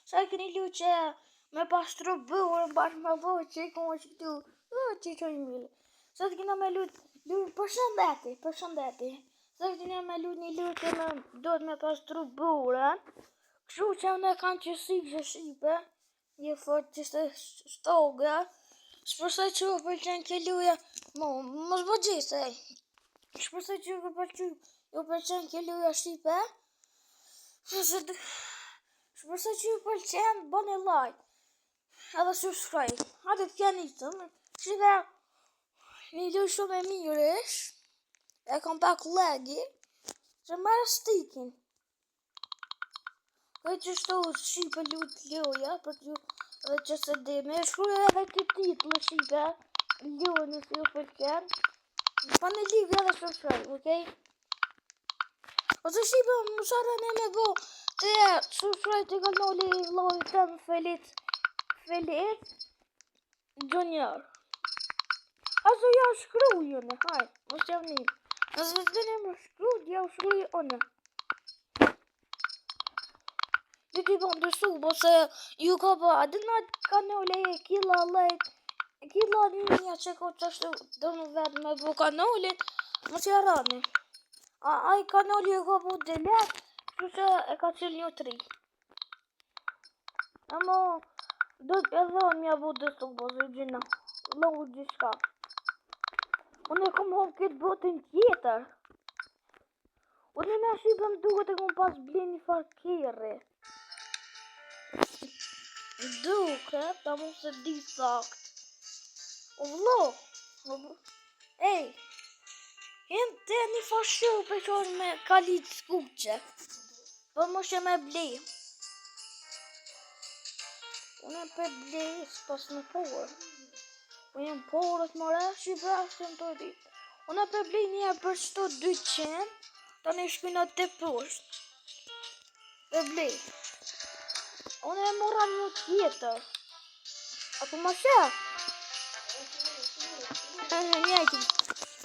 Sa keni lu që me pastru burën bashkë me vojë që i këmë që këtu. Që i qoj mille. Sa të kena me lu përshëndeti. Sa të kena me lu një lutje me duhet me pastru burën. Kështu që ne kanë qësi që shipe. Një fort që shte shtoga. Shpërsoj që u pëlqen ke luja. Mos bo gjise. Shpërsoj që u pëlqen ke luja shipe. Shpërsoj që ju pëlqen, bëni like. Edhe subscribe. Hajde të kja njëtëm. Shive, një luj shumë e mirë ish. E kam pak legi. Që marë stikin. Kaj që shtu shipe luja, për t'ju edhe që se dime. Shkruaj edhe të titlu shipe. Luja nësë ju pëlqen. Pa një livë edhe subscribe, okej? Ose shipe, më sharën e me bo. Të subscribe të kanali vlogit të më Felit Junior. Aso ja shkrujën e haj, mos jam një. Nëse të një më shkrujë, ja shkrujë one. Dhe t'i bon të subo se ju ka ba, dhe nga kanali e kila lejt, kila një që ko që ashtu do në vetë me bo kanalin, mos jarani. Ai kanali e ka bo delek, që që e ka qëllë një 3. Amo, do edhe unë mja bu dhe subo, zë gjina, logu gjithka. Unë e kom hop këtë botin tjetër. Unë e me shqipëm duket e kom pas bli një farkeri. Duket, ta mu se di sakt. O vlo, ej, jem të një fashu për që është me kalit skuqe. Për më shë me bli. Unë e për bli, s'pas në porë. Po jem porët mëre, që i brashtë të ditë. Unë e për bli një për shto 200, ta në shkina të pusht. Për bli. Unë e mora një tjetër. Apo më shë? Njëjtë,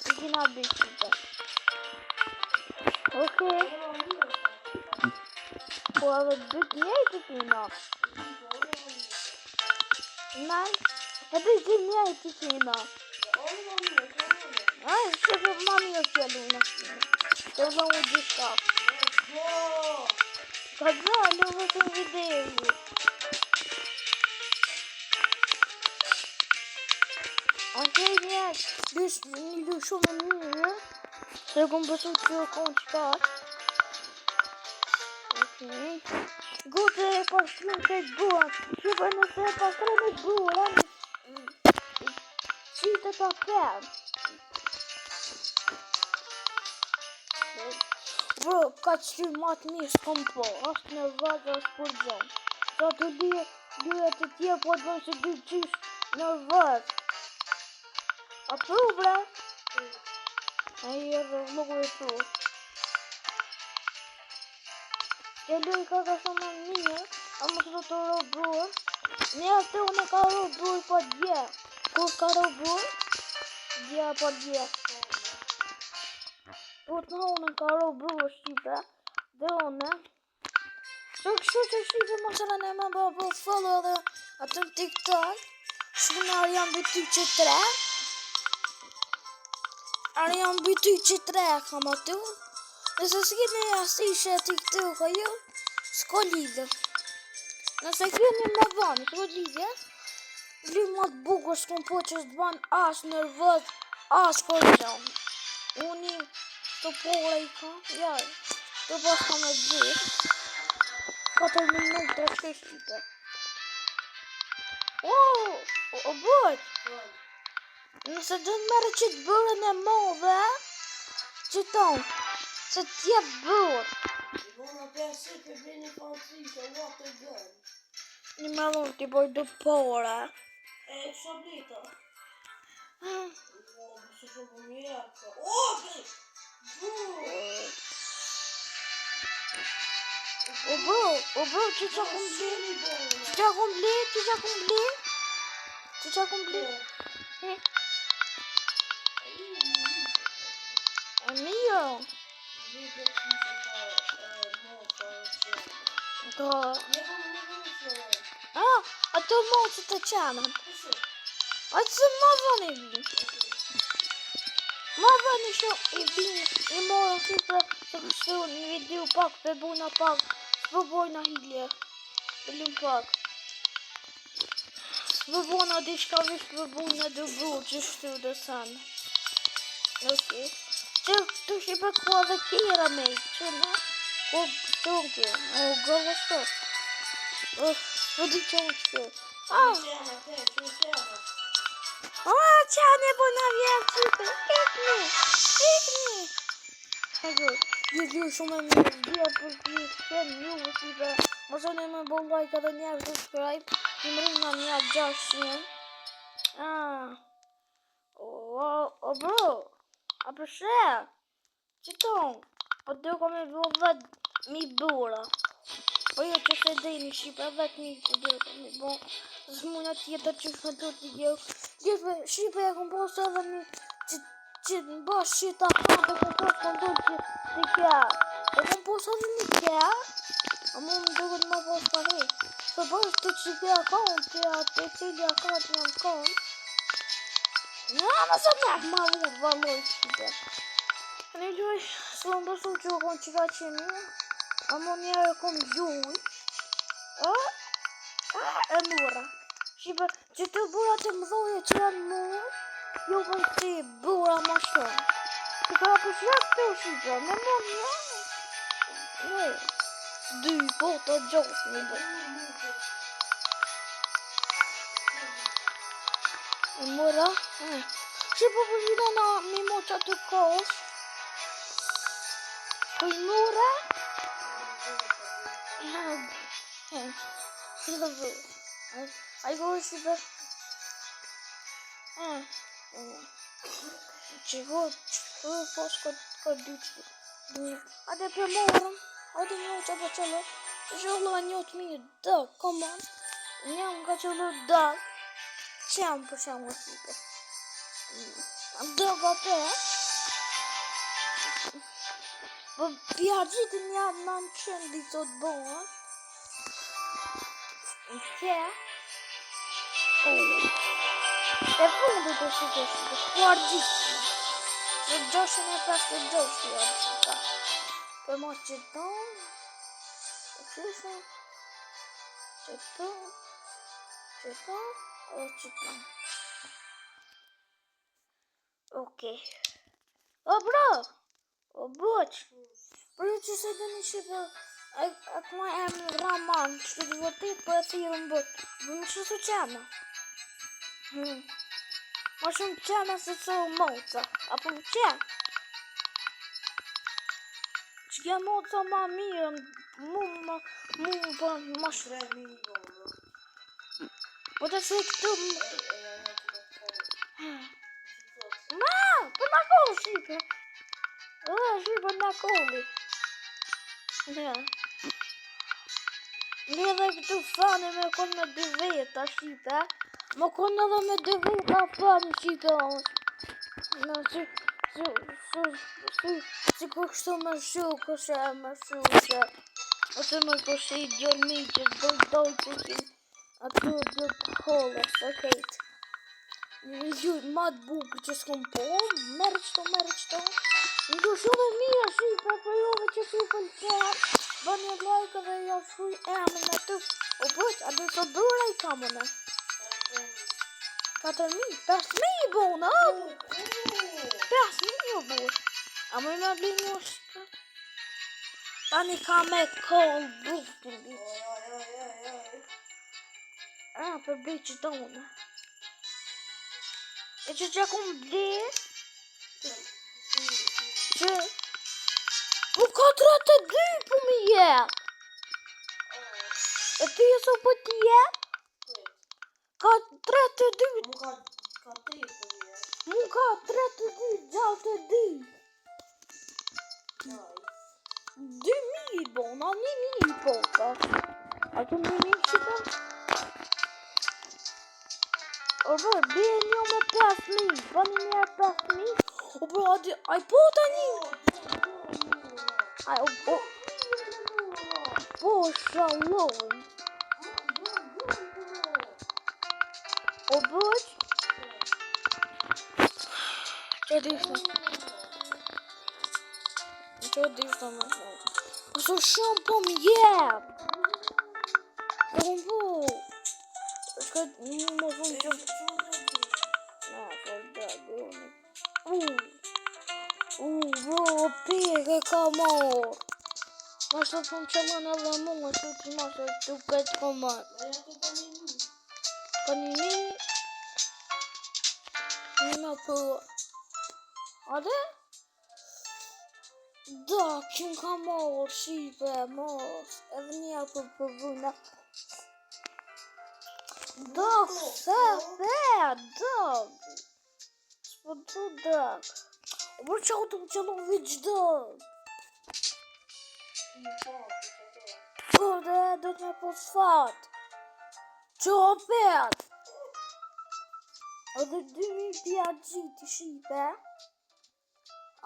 i kina bëjtë. Okej. Po edhe dytë njëjtë kina. Naj, edhe dy njëjtë kina. Aj, që për mami o kjelluna. Të vë u gjithka. Ka gjallë, u vëtë në videju. Okej, një lu shumë e mirë. Se kom pësu që o konë qëka. Okej. Gote e pastrim këtë buën. Që për nëse e pastrim e buën. Qitë të përë. Bro, ka që matë mirë s'kom po. Ashtë në vazë, ashtë për gjenë. Sa të lyre të tje, po të bënë që dy qysh në vazë. A pru, bre? A i edhe vlogu e pru. Ke luj ka shumë mirë, a më të të robrur. Një atë unë ka robrur pa dje. Kur ka robrur? Dje pa dje. Po të në unë ka robrur shqipe. Dhe unë. Kështu që shqipe më sërë në me bërë follow dhe atë në TikTok. Shkënë Arjan Byty që 3. Arjan Byty që 3 kam aty. Nëse s'kini asishe TikTok a ju, s'ko lidhë. Nëse kini me banë, s'ko lidhë. Vli më të bukur s'kom po që s'ban as nervëz, as korqon. Uni të pore i ka, ja, të pas ka me gjithë. 4 minutë të shkishtë. O bëjt! Nëse do të merë që të bërën e modhe, që tonë, se t'jep bërë. Vona përsi për bërë një fanësi, what a gun. Një me dhënë t'i bërë dë pore. E, që blita? Bëse shumë për mjerë. O, bro, që qa kum bli? Që qa kum bli? Që qa kum bli? Që qa kum bli? E mio. Da. këto mocët të qenën. A që ma vënë i vinë. Ma vënë i vinë, i morën shqipe të kështu në video pak, për buna pak, s'pë bojna hilje, për lëm pak. S'pë bojna diçka vish për bojna dëgru që shtu dhe sanë. Okej. Që këtu shqipe kua dhe kjera me, që në? Ko këtu o gërë shtot. Për di që unë që. Qane po në vjetë qype, ikni. Ju shumë e mirë, dhja për një qenë ju, qype. Mosoni me bo like edhe njerë subscribe, që më rinë në një 600. O bro, a përshe, qiton, o duko me bo vetë mi bura. Po jo që se dhejni Shqipe, vetë mi që duko mi bo. Zmuna tjetër që shme do t'i gjo. Gjithve Shqipe e kom posë edhe një që në bash që ta hapë e kom posë kondol që t'i kja. E kom posë edhe një kja, a mu më duke të ma posë pa he. Se bash të që kja akont, që atë cili akont një akont. Në se mjak ma vurë valoj Shqipe. Në gjoj, së më besu që o kon qika që një, a mu njerë e kom gjuj. E mura. Shqipe, që të bura të mdoje që janë murë, jo për si bura ma shumë. Shqipe, a për shak të Shqipe, në mund një? Në, 2, po të gjohë një bërë. E mura, Shqipe, për shqipe na mi mo që të kosh. Për mura? Ai go Shqipe. Që go, pas ka dyqë. Ate për morëm, ate një që për qëllë. Zhullu a një të mirë, dë, komon. Një nga qëllë dë. Qemë për shemë Shqipe. Dë ga për. Për pja gjitë një 900 ditë të bënë. Kje? E fundu të Shqipe, kuar gjithë. Në gjoshin e pas të gjoshi e Shqipe. Për mos qëton, qëton, e qëton. Okej. O bro, o boq, për që se dhe një Shqipe, atë ma e më Raman, që të vërtit për e thirë më botë, për më shësu qena. Ma shumë qena se të moca, apo më qenë. Që kja moca ma mirë, mu për ma shumë. Po të se këtu ma, për nga kohë Shqipe. Shqipe nga kohë. Një dhe këtu fani me kon me 2 veta Shqipe. Më kon edhe me 2 veta fani Shqipe. Në si kështu me shukëshe, ose me kështu i gjërmi që doj që kim aty dhe holës, okej. Një gjurë ma të bukë që s'kom po, merë qëto. Në du shumë e mija Shqipe, për jove që si pëlqenë. Bë një like dhe ja shuj emën e tu. O bëq, a dhe sot bura i kamone? 4.000, 5.000 i bona, 5.000 o burë. A më me bli një Shqipe? Tani ka me kollë buftin, biq. Për bli që tonë. E që kom bli? Që? Po ka 32 po mi jep. E ti e so po ti jep? Ka 32. Mu ka 32 gjallë të di. 2.000 bona, 1.000 po ka. A të 1.000 Shqipe? O bro, bje një me 5.000, po një 5.000. O bro, aj po të një. Aj, po shalom. O bëq? Që dishtë? Që dishtë me shumë? Këso shumë po më jebë! Që kom po? Shka më shumë që... Na, për da, gëni. Bro, peke ka morë. Ma shtë të më qëllën edhe mua, shtë të ma shtë të këtë komar. Panini? Një për... Ade? Da, kim ka morë, shipe, mos. Edhe një për përvuna. Da, se, da. S'po të da. Por që auto më qëllon vëq da. Por dhe do të me fosfat. Që opet. Edhe 2000 pja gjiti shipe.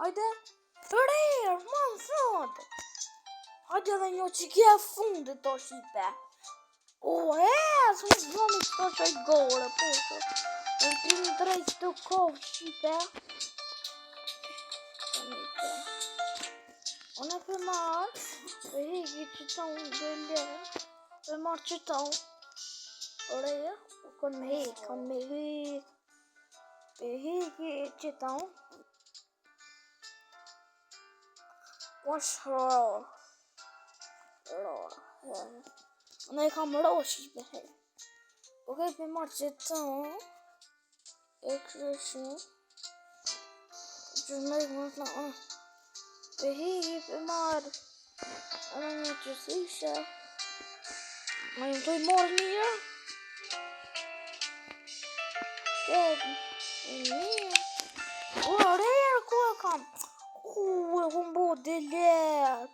Ajde. Rrër, ma më thot. Hajde edhe një që kje fundit to shipe. O, së më zoni që to qaj gore, po që. Në 3 të kovë shipe. Unë e për marë, për hegi që tonë dhe lërë, për marë që tonë. Rrër, kënë me hegi, për hegi që tonë. Wash rrër. Unë e kam rrër shipe he. Ok, për marë që tonë. E kërëshu. Që me i më të në. Për higi për marë. Në një që sishe. Ma një të i morë mirë. Këtë. E mirë. O, rrër, ku e kam? E kom bo delet.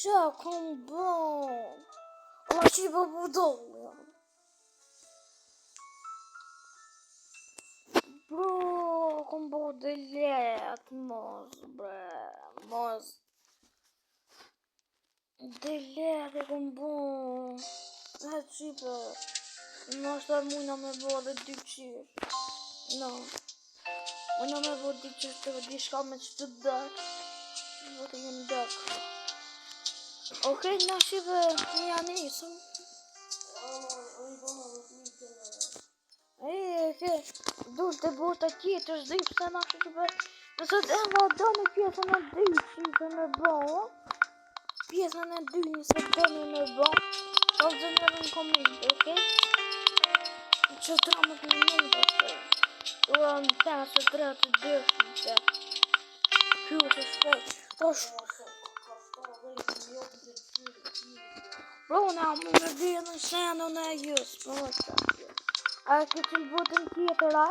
Që kom bo? O, që i bo budollë. Bro, kom bo delet, mos, bre, mos. Delet e kom bo. Dhe qipe, në është dhe mujna me bo dhe 2 qirë. No. Mujna me bo 2 qirë të di shka me që të dërë. Dhe të jenë dërë. Okej, në qipe, një janë isëm. Dull të bota tjetër, zdi pëse në qipe. Nëse të enda do në pjesën e 2 qipe me bo. Pjesën e 2 nëse do në bo. Po zë në dhe në komente, okej? Që 13 minuta të. Ura në 5-3 të dërshme. Kjo të shpej. Bro, në amë në dhjë në shenë në jësë. Po është. A ke që në botën tjetër, a?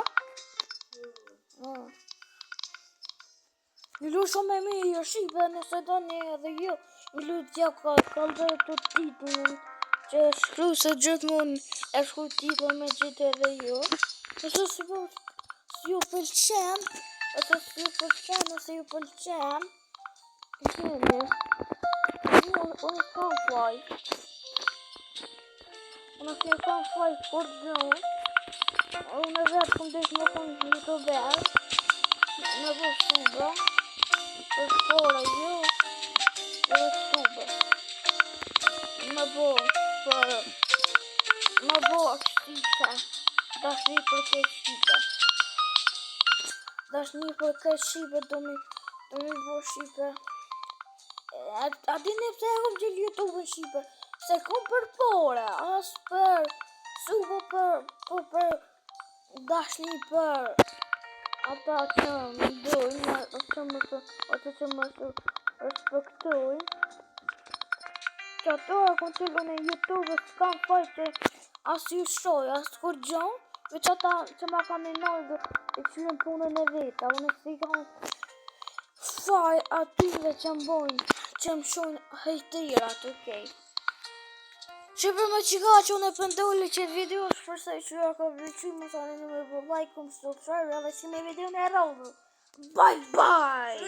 Një lu shumë e mirë, shipe, nëse do një edhe ju. Një lu tja ka kalzër të titullin. Që shkru se gjithmonë e shkru titull me gjithë edhe ju. Nëse si ju pëlqen, nëse ju pëlqen, unë s'kam faj. Unë s'kam faj për gjonë. Unë vetë këm desh më konë një të berë. Në bë subë. Për shpore ju. Dhe subë. Më bë shqipe. Dashni për këtë shqipe. Dashni për këtë shqipe do mi bë shqipe. A dini pse e kom gjellë YouTube në shqipe? Se kom për pore, as për subë për dashni për ata që më dojnë, ata që më respektojnë. Që ato e kom qëllë në YouTube s'kam faj që as ju shoj, as kur gjonë, veç ata që ma ka një nërgë e qyën punën e veta, unë si kam faj atyve që më bojnë, që më shojnë hejtirat, okej. Që për me qika që unë e pëndolli që video shpërsej që ja ka vëqy më sa në me bë like, subscribe, edhe që me video në e rodhë. Bye bye!